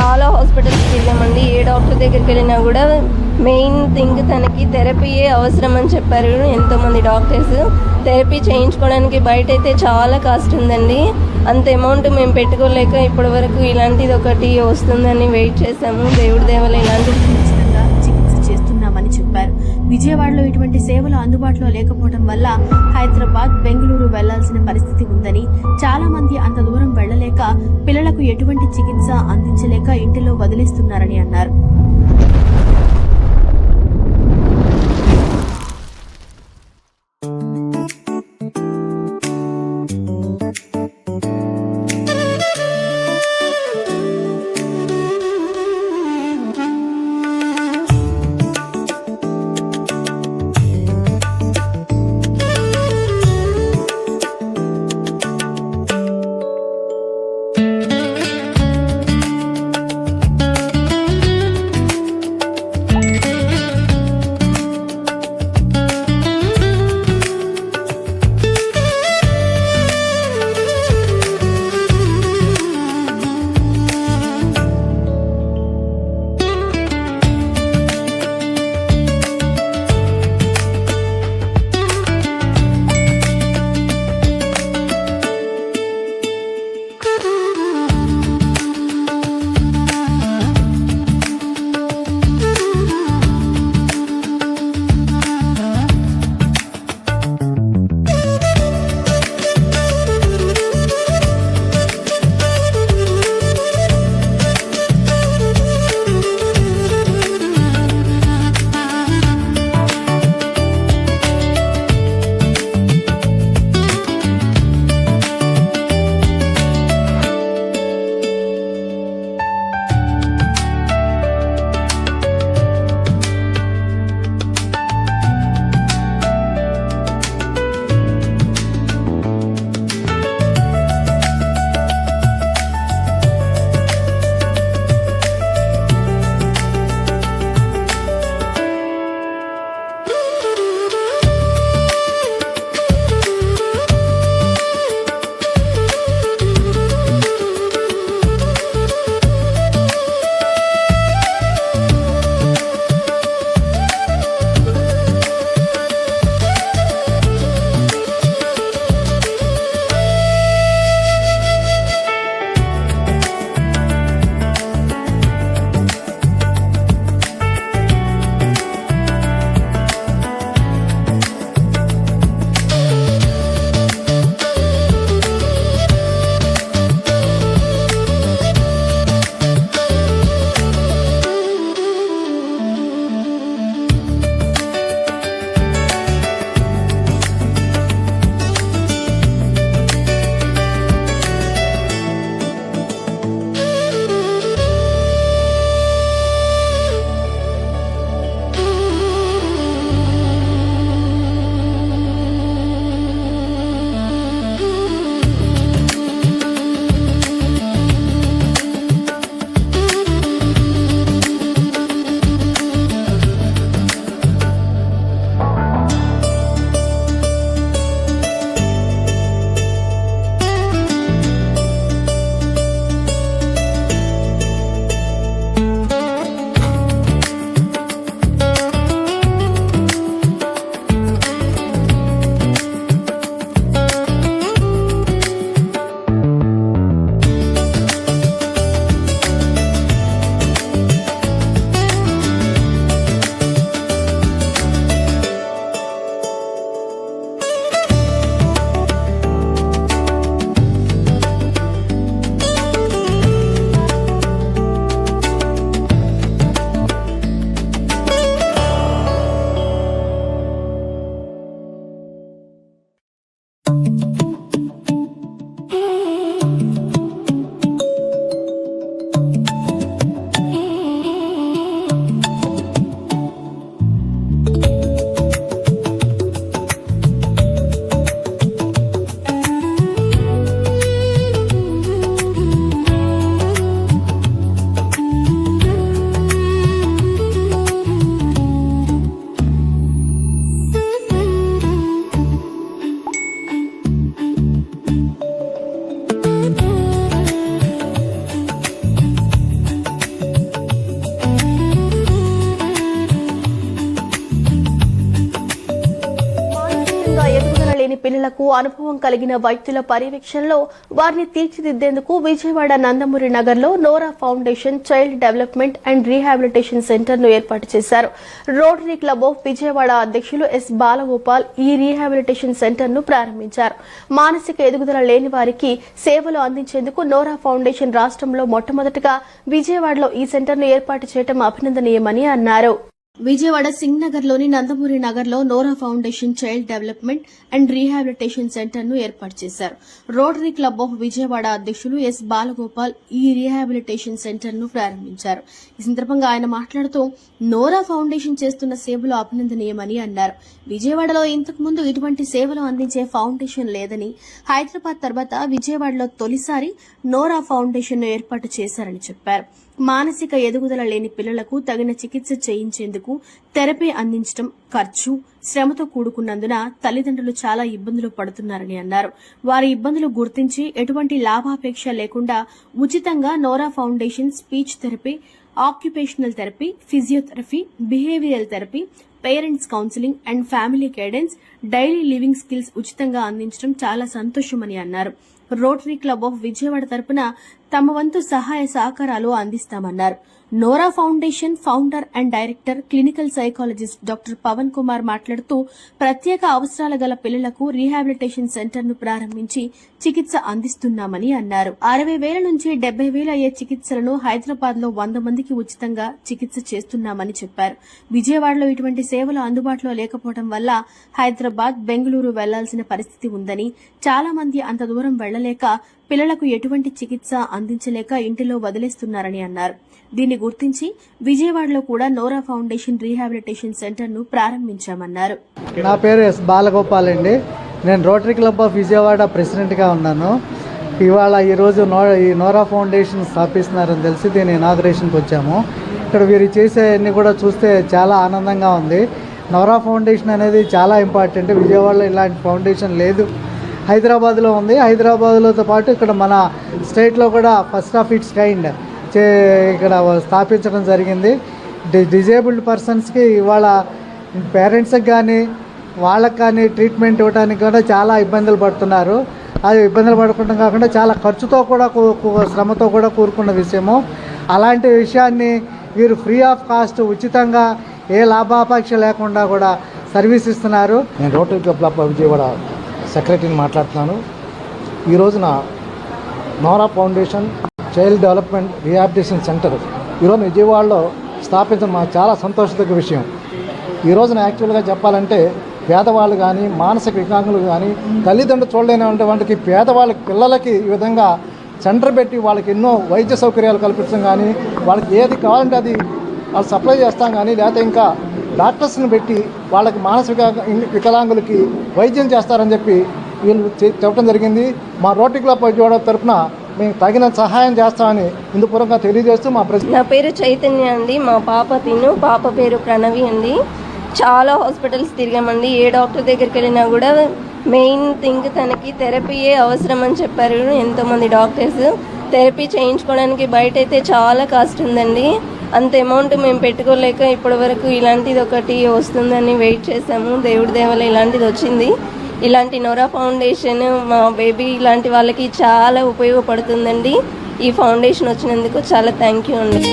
చాలా హాస్పిటల్స్కి వెళ్ళామండి. ఏ డాక్టర్ దగ్గరికి వెళ్ళినా కూడా మెయిన్ థింగ్ తనకి థెరపీయే అవసరం అని చెప్పారు ఎంతోమంది డాక్టర్స్. థెరపీ చేయించుకోవడానికి బయట అయితే చాలా కాస్ట్ ఉందండి. అంత అమౌంట్ మేము పెట్టుకోలేక ఇప్పటి వరకు ఇలాంటిది ఒకటి వస్తుందని వెయిట్ చేసాము. దేవుడి దేవల ఇలాంటి ఉచితంగా చికిత్స చేస్తున్నామని చెప్పారు. విజయవాడలో ఇటువంటి సేవలు అందుబాటులో లేకపోవడం వల్ల హైదరాబాద్, బెంగళూరు వెళ్లాల్సిన పరిస్థితి ఉందని, చాలా మంది అంత దూరం వెళ్లలేక పిల్లలకు ఎటువంటి చికిత్స అందించలేక ఇంటిలో వదిలేస్తున్నారని అన్నారు. పిల్లలకు అనుభవం కలిగిన వైద్యుల పర్యవేక్షణలో వారిని తీర్చిదిద్దేందుకు విజయవాడ నందమూరి నగర్లో Nora foundation child development and rehabilitation centre ను ఏర్పాటు చేశారు. రోటరీ క్లబ్ ఆఫ్ విజయవాడ అధ్యక్షులు ఎస్ బాలగోపాల్ ఈ రీహాబిలిటేషన్ సెంటర్ ను ప్రారంభించారు. మానసిక ఎదుగుదల లేని వారికి సేవలు అందించేందుకు నోరా ఫౌండేషన్ రాష్ట్రంలో మొట్టమొదటిగా విజయవాడలో ఈ సెంటర్ ను ఏర్పాటు చేయడం అభినందనీయమని అన్నారు. విజయవాడ సింగ్ నగర్ లోని నందమూరి నగర్ లో Nora foundation child development and rehabilitation centre ను ఏర్పాటు చేశారు. రోటరీ క్లబ్ ఆఫ్ విజయవాడ అధ్యక్షులు ఎస్ బాలగోపాల్ ఈ రీహాబిలిటేషన్ సెంటర్ ను ప్రారంభించారు. ఈ సందర్భంగా ఆయన మాట్లాడుతూ నోరా ఫౌండేషన్ చేస్తున్న సేవలు అభినందనీయమని అన్నారు. విజయవాడలో ఇంతకు ముందు ఇటువంటి సేవలు అందించే ఫౌండేషన్ లేదని, హైదరాబాద్ తర్వాత విజయవాడలో తొలిసారి నోరా ఫౌండేషన్ ను ఏర్పాటు చేశారని చెప్పారు. మానసిక ఎదుగుదల లేని పిల్లలకు తగిన చికిత్స చేయించేందుకు థెరపీ అందించడం ఖర్చు, శ్రమతో కూడుకున్నందున తల్లిదండ్రులు చాలా ఇబ్బందులు పడుతున్నారని అన్నారు. వారి ఇబ్బందులు గుర్తించి ఎటువంటి లాభాపేక్ష లేకుండా ఉచితంగా Nora foundation speech therapy, occupational therapy, physiotherapy, behavioural therapy, parents counselling and family guidance, daily living skills ఉచితంగా అందించడం చాలా సంతోషమని అన్నారు. రోటరీ క్లబ్ ఆఫ్ విజయవాడ తరపున తమ వంతు సహాయ సహకారాలు అందిస్తామన్నారు. Nora foundation founder and director clinical psychologist doctor Pavan Kumar మాట్లాడుతూ ప్రత్యేక అవసరాల గల పిల్లలకు రీహాబిలిటేషన్ సెంటర్ ను ప్రారంభించి చికిత్స అందిస్తున్నామని అన్నారు. 60,000 నుంచి 70,000 అయ్యే చికిత్సలను హైదరాబాద్ లో 100 మందికి ఉచితంగా చికిత్స చేస్తున్నామని చెప్పారు. విజయవాడలో ఇటువంటి సేవలు అందుబాటులో లేకపోవడం వల్ల హైదరాబాద్, బెంగళూరు వెళ్లాల్సిన పరిస్థితి ఉందని, చాలా మంది అంత దూరం వెళ్లలేక పిల్లలకు ఎటువంటి చికిత్స అందించలేక ఇంటిలో వదిలేస్తున్నారని అన్నారు. దీన్ని గుర్తించి విజయవాడలో కూడా నోరా ఫౌండేషన్ రీహాబిలిటేషన్ సెంటర్ ను ప్రారంభించామన్నారు. నా పేరు ఎస్ బాలగోపాల్ అండి. నేను రోటరీ క్లబ్ ఆఫ్ విజయవాడ ప్రెసిడెంట్గా ఉన్నాను. ఈరోజు ఈ నోరా ఫౌండేషన్ స్థాపిస్తున్నారని తెలిసి దీని ఇనాగరేషన్కి వచ్చాము. ఇక్కడ వీరు చేసేవన్నీ కూడా చూస్తే చాలా ఆనందంగా ఉంది. నోరా ఫౌండేషన్ అనేది చాలా ఇంపార్టెంట్. విజయవాడలో ఇలాంటి ఫౌండేషన్ లేదు. హైదరాబాద్లో ఉంది. హైదరాబాద్లోతో పాటు ఇక్కడ మన స్టేట్లో కూడా ఫస్ట్ ఆఫ్ ఇట్స్ కైండ్ ఇక్కడ స్థాపించడం జరిగింది. డిజేబుల్డ్ పర్సన్స్కి ఇవాళ పేరెంట్స్కి కానీ వాళ్ళకి కానీ ట్రీట్మెంట్ ఇవ్వడానికి కూడా చాలా ఇబ్బందులు పడుతున్నారు. అది ఇబ్బందులు పడకుండా కాకుండా చాలా ఖర్చుతో కూడా శ్రమతో కూడా కూరుకున్న విషయము. అలాంటి విషయాన్ని వీరు ఫ్రీ ఆఫ్ కాస్ట్ ఉచితంగా ఏ లాభాపేక్ష లేకుండా కూడా సర్వీస్ ఇస్తున్నారు. నేను రోటరీ క్లబ్ ఆఫ్ విజయవాడ సెక్రటరీని మాట్లాడుతున్నాను. ఈ రోజున Nora foundation child development rehabilitation centre ఈరోజు విజయవాడలో స్థాపించడం మాకు చాలా సంతోషదగ్గ విషయం. ఈ రోజున యాక్చువల్గా చెప్పాలంటే పేదవాళ్ళు కానీ, మానసిక వికలాంగులు కానీ, తల్లిదండ్రులు చూడలేనటువంటి పేదవాళ్ళ పిల్లలకి ఈ విధంగా సెంటర్ పెట్టి వాళ్ళకి ఎన్నో వైద్య సౌకర్యాలు కల్పించడం కానీ, వాళ్ళకి ఏది కావాలంటే అది వాళ్ళు సప్లై చేస్తాం కానీ, లేకపోతే ఇంకా డాక్టర్స్ని పెట్టి వాళ్ళకి మానసిక వికలాంగులకి వైద్యం చేస్తారని చెప్పి వీళ్ళు చెప్పడం జరిగింది. మా రోటరీ క్లబ్ విజయవాడ తరఫున మేము తగిన సహాయం చేస్తామని ఇందుపూర్వకంగా తెలియజేస్తూ నా పేరు చైతన్య అండి. మా పాప పేరు ప్రణవి అండి. చాలా హాస్పిటల్స్ తిరిగామండి. ఏ డాక్టర్ దగ్గరికి వెళ్ళినా కూడా మెయిన్ థింగ్ తనకి థెరపీయే అవసరం అని చెప్పారు ఎంతోమంది డాక్టర్స్. థెరపీ చేయించుకోవడానికి బయట అయితే చాలా కాస్ట్ ఉందండి. అంత అమౌంట్ మేము పెట్టుకోలేక ఇప్పటి వరకు ఇలాంటిది ఒకటి వస్తుందని వెయిట్ చేసాము. దేవుడి దేవల ఇలాంటిది వచ్చింది. ఇలాంటి నోరా ఫౌండేషన్ మా బేబీ ఇలాంటి వాళ్ళకి చాలా ఉపయోగపడుతుందండి. ఈ ఫౌండేషన్ వచ్చినందుకు చాలా థ్యాంక్ యూ అండి.